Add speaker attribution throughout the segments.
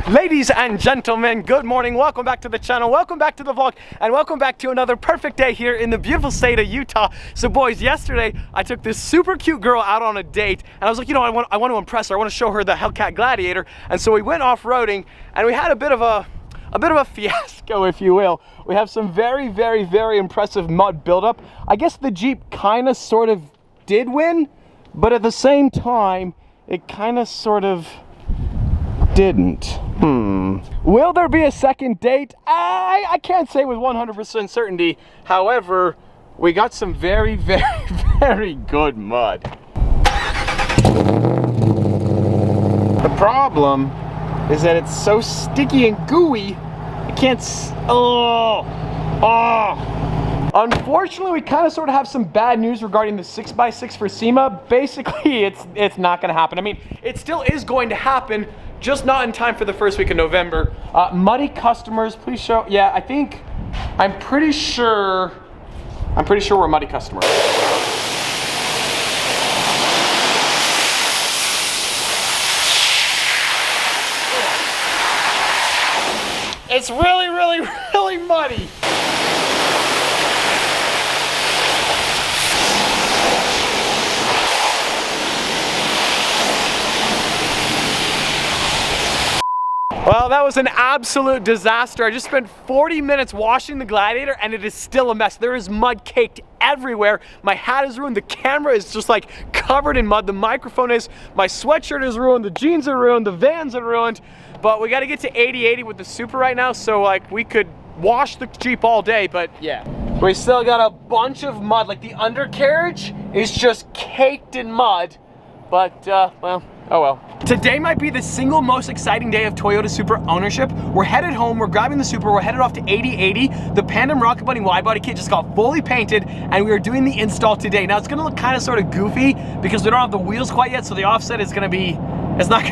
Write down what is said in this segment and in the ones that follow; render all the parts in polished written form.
Speaker 1: Ladies and gentlemen, good morning. Welcome back to the channel. Welcome back to the vlog. And welcome back to another perfect day here in the beautiful state of Utah. So boys, yesterday I took this super cute girl out on a date. And I was like, you know, I want to impress her. I want to show her the Hellcat Gladiator. And so we went off-roading and we had a bit of a fiasco, if you will. We have some very impressive mud buildup. I guess the Jeep kind of sort of did win, but at the same time, it kind of sort of didn't. Will there be a second date? I can't say with 100% certainty. However, we got some very good mud. The problem is that it's so sticky and gooey, I can't Unfortunately, we kind of sort of have some bad news regarding the 6x6 for SEMA. Basically, it's not going to happen. I mean, it still is going to happen, just not in time for the first week of November. Muddy customers, please show. Yeah, I'm pretty sure we're a muddy customer. It's really muddy. Well, that was an absolute disaster. I just spent 40 minutes washing the Gladiator and it is still a mess. There is mud caked everywhere. My hat is ruined. The camera is just like covered in mud. The microphone is. My sweatshirt is ruined. The jeans are ruined. The Vans are ruined. But we got to get to 80/80 with the Supra right now. So like we could wash the Jeep all day, but yeah. We still got a bunch of mud. Like the undercarriage is just caked in mud. But, well, oh well. Today might be the single most exciting day of Toyota Supra ownership. We're headed home, we're grabbing the Supra, we're headed off to 80/80. The Pandem Rocket Bunny Widebody kit just got fully painted and we are doing the install today. Now it's gonna look kind of sort of goofy because we don't have the wheels quite yet, so the offset is gonna be, it's not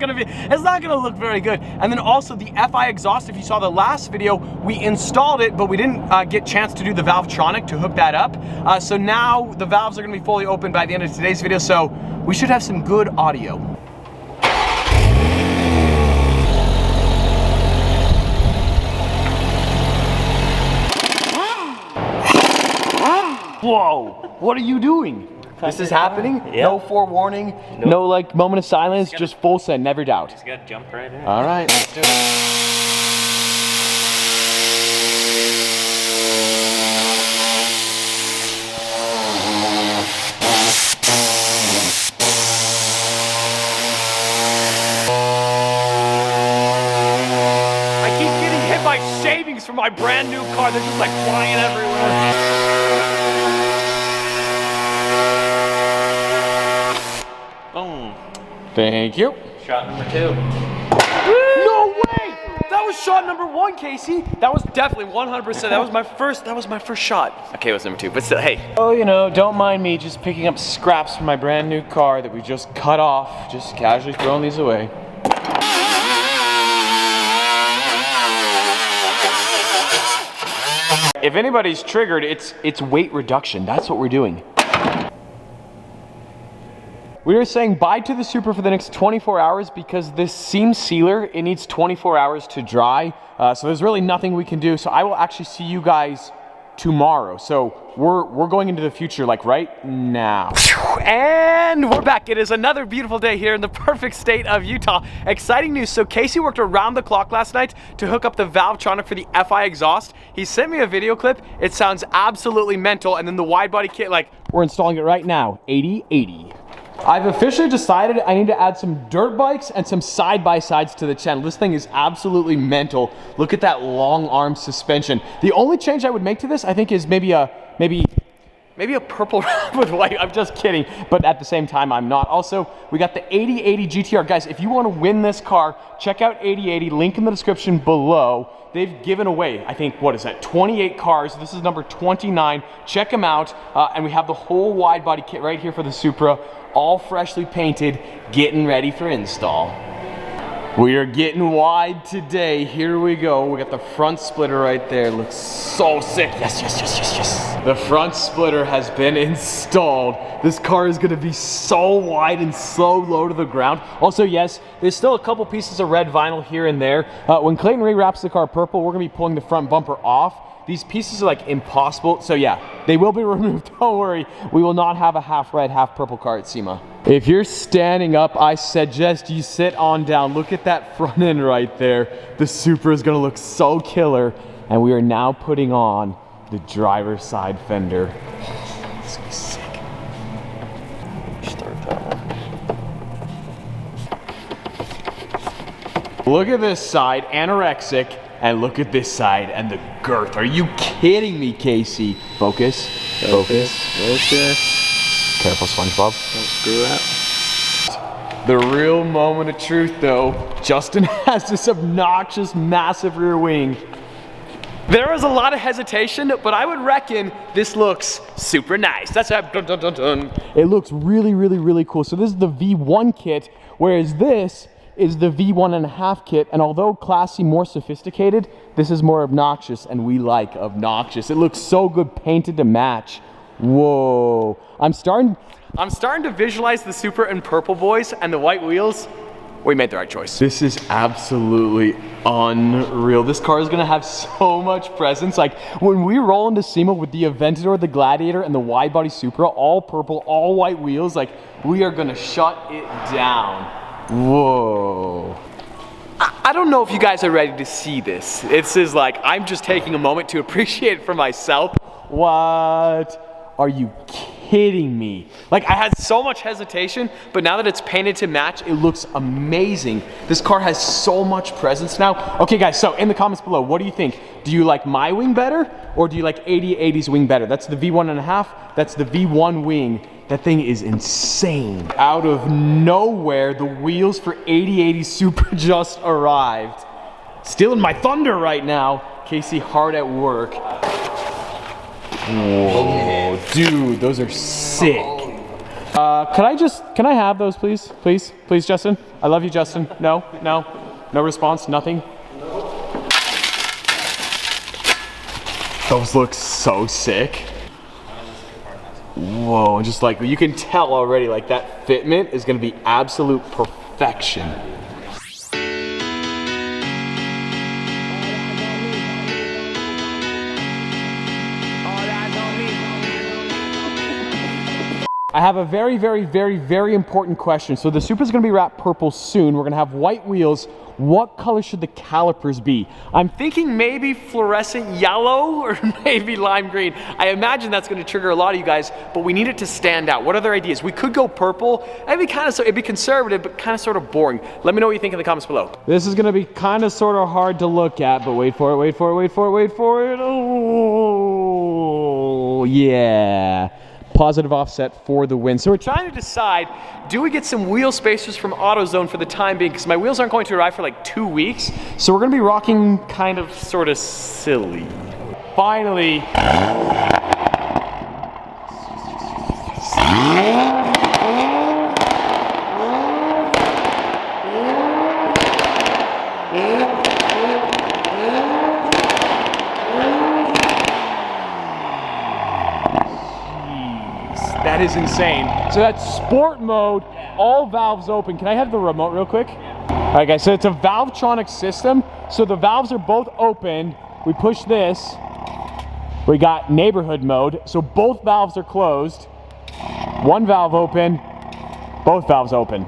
Speaker 1: gonna look very good. And then also the FI exhaust, if you saw the last video, we installed it, but we didn't get a chance to do the Valvetronic to hook that up. So now the valves are gonna be fully open by the end of today's video, so we should have some good audio. Whoa, what are you doing? This is happening? Yep. No forewarning, no like moment of silence, just full send, never doubt.
Speaker 2: Just gotta jump right in.
Speaker 1: All right, let's do it. My savings for my brand new car, they're just like flying everywhere. Boom. Thank you.
Speaker 2: Shot number 2.
Speaker 1: No way! That was shot number 1, Casey. That was definitely 100%. That was my first shot. Okay, it was number 2, but still, hey. Oh, you know, don't mind me just picking up scraps from my brand new car that we just cut off, just casually throwing these away. If anybody's triggered, it's weight reduction. That's what we're doing. We are saying bye to the Supra for the next 24 hours because this seam sealer, it needs 24 hours to dry. So there's really nothing we can do. So I will actually see you guys tomorrow. So we're going into the future like right now. And we're back. It is another beautiful day here in the perfect state of Utah. Exciting news. So Casey worked around the clock last night to hook up the Valvetronic for the FI exhaust. He sent me a video clip. It sounds absolutely mental. And then the wide body kit, like we're installing it right now, 80/80. I've officially decided I need to add some dirt bikes and some side-by-sides to the channel. This thing is absolutely mental. Look at that long arm suspension. The only change I would make to this, I think, is maybe a purple wrap with white. I'm just kidding, but at the same time, I'm not. Also, we got the 80/80 GTR. Guys, if you want to win this car, check out 80/80, link in the description below. They've given away, I think, what is that, 28 cars. This is number 29. Check them out. And we have the whole wide body kit right here for the Supra, all freshly painted, getting ready for install. We are getting wide today. Here we go. We got the front splitter right there. Looks so sick. Yes, yes, yes, yes, yes. The front splitter has been installed. This car is gonna be so wide and so low to the ground. Also, yes, there's still a couple pieces of red vinyl here and there. When Clayton rewraps the car purple, we're gonna be pulling the front bumper off. These pieces are like impossible. So yeah, they will be removed. Don't worry. We will not have a half red, half purple car at SEMA. If you're standing up, I suggest you sit on down. Look at that front end right there. The Supra is gonna look so killer. And we are now putting on the driver's side fender. It's gonna be sick. Start that one. Look at this side, anorexic. And look at this side and the girth. Are you kidding me, Casey? Focus. Focus. Focus. Careful, SpongeBob. Don't screw that. The real moment of truth, though. Justin has this obnoxious, massive rear wing. There was a lot of hesitation, but I would reckon this looks super nice. That's a dun, dun, dun, dun. It looks really, really, really cool. So this is the V1 kit, whereas this is the V1.5 kit, and although classy, more sophisticated, this is more obnoxious, and we like obnoxious. It looks so good painted to match. Whoa. I'm starting to visualize the Supra in purple, boys, and the white wheels. We made the right choice. This is absolutely unreal. This car is gonna have so much presence. Like when we roll into SEMA with the Aventador, the Gladiator, and the Widebody Supra, all purple, all white wheels, like we are gonna shut it down. Whoa. I don't know if you guys are ready to see this. This is like, I'm just taking a moment to appreciate it for myself. What? Are you kidding me? Like I had so much hesitation, but now that it's painted to match, it looks amazing. This car has so much presence now. Okay guys, so in the comments below, what do you think? Do you like my wing better, or do you like 8080's wing better? That's the V1.5, that's the V1 wing. That thing is insane. Out of nowhere, the wheels for 8080 Supra just arrived. Stealing my thunder right now. Casey hard at work. Whoa, dude, those are sick. Can I have those, please? Please, please, Justin? I love you, Justin. No, no, no response, nothing. Those look so sick. Whoa, and just like, you can tell already, like that fitment is gonna be absolute perfection. I have a very, very, very, very important question. So the Supra's gonna be wrapped purple soon. We're gonna have white wheels. What color should the calipers be? I'm thinking maybe fluorescent yellow or maybe lime green. I imagine that's gonna trigger a lot of you guys, but we need it to stand out. What other ideas? We could go purple. It'd be conservative, but kind of sort of boring. Let me know what you think in the comments below. This is gonna be kind of sort of hard to look at, but wait for it, wait for it, wait for it, wait for it. Oh, yeah. Positive offset for the win. So we're trying to decide, do we get some wheel spacers from AutoZone for the time being? Because my wheels aren't going to arrive for like 2 weeks. So we're gonna be rocking kind of sort of silly. Finally. That is insane. So that's sport mode, all valves open. Can I have the remote real quick? All right guys, so it's a Valvetronic system. So the valves are both open. We push this. We got neighborhood mode. So both valves are closed. One valve open, both valves open.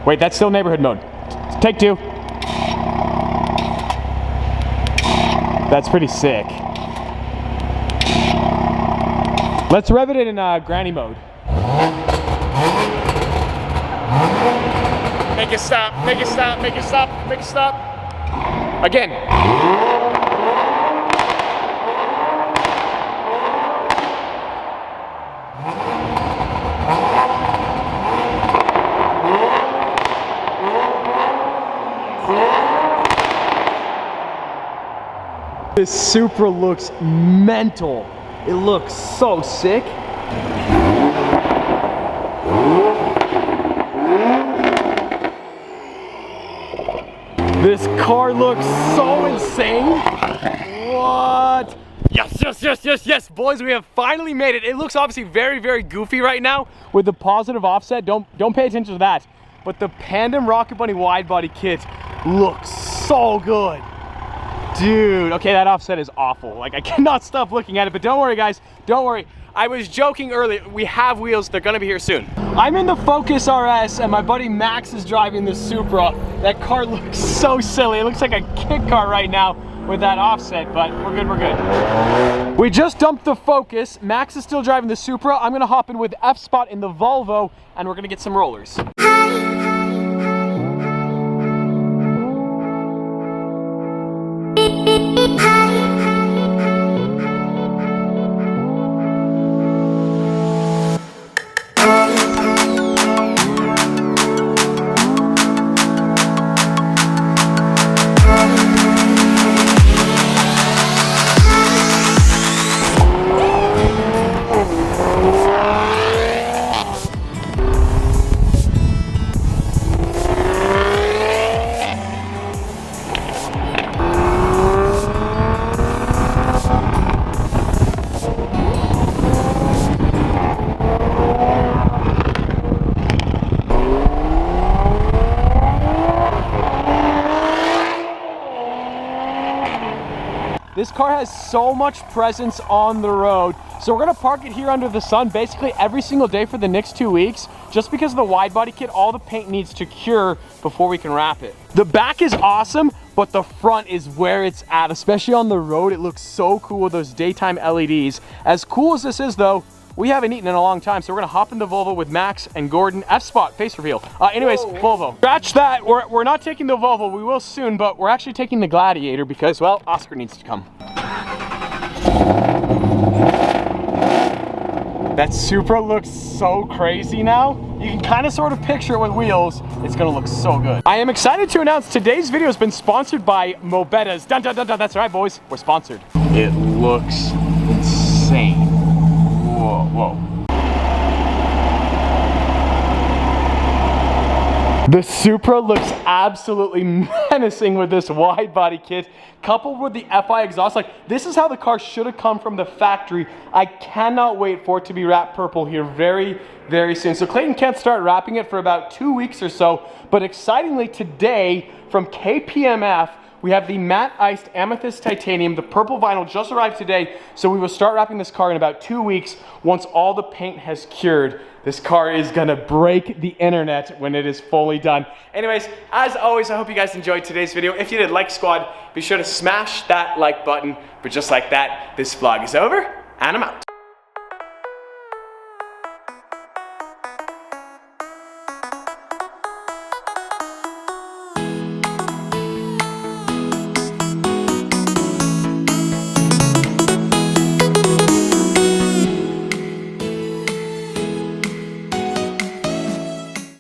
Speaker 1: Wait, that's still neighborhood mode. Take two. That's pretty sick. Let's rev it in granny mode. Make it stop, make it stop, make it stop, make it stop. Again. This Supra looks mental. It looks so sick. This car looks so insane. What? Yes, yes, yes, yes, yes, boys, we have finally made it. It looks obviously very, very goofy right now with the positive offset. Don't pay attention to that. But the Pandem Rocket Bunny wide body kit looks so good. Dude, okay, that offset is awful. Like, I cannot stop looking at it, but don't worry, guys, don't worry. I was joking earlier, we have wheels, they're gonna be here soon. I'm in the Focus RS and my buddy Max is driving the Supra. That car looks so silly. It looks like a kit car right now with that offset, but we're good, we're good. We just dumped the Focus. Max is still driving the Supra. I'm gonna hop in with F-Spot in the Volvo and we're gonna get some rollers. This car has so much presence on the road. So we're gonna park it here under the sun basically every single day for the next 2 weeks. Just because of the wide body kit, all the paint needs to cure before we can wrap it. The back is awesome, but the front is where it's at, especially on the road. It looks so cool with those daytime LEDs. As cool as this is though, we haven't eaten in a long time, so we're gonna hop in the Volvo with Max and Gordon. F-Spot, face reveal. Anyways, Volvo. Scratch that, we're not taking the Volvo, we will soon, but we're actually taking the Gladiator because, well, Oscar needs to come. That Supra looks so crazy now. You can kind of sort of picture it with wheels. It's gonna look so good. I am excited to announce today's video has been sponsored by Mobetta's. Dun dun dun dun, that's right, boys, we're sponsored. It looks insane. Whoa, whoa. The Supra looks absolutely menacing with this wide body kit, coupled with the FI exhaust. Like, this is how the car should have come from the factory. I cannot wait for it to be wrapped purple here very, very soon. So Clayton can't start wrapping it for about 2 weeks or so, but excitingly today from KPMF, we have the matte iced amethyst titanium. The purple vinyl just arrived today, so we will start wrapping this car in about 2 weeks once all the paint has cured. This car is gonna break the internet when it is fully done. Anyways, as always, I hope you guys enjoyed today's video. If you did, like squad, be sure to smash that like button. But just like that, this vlog is over, and I'm out.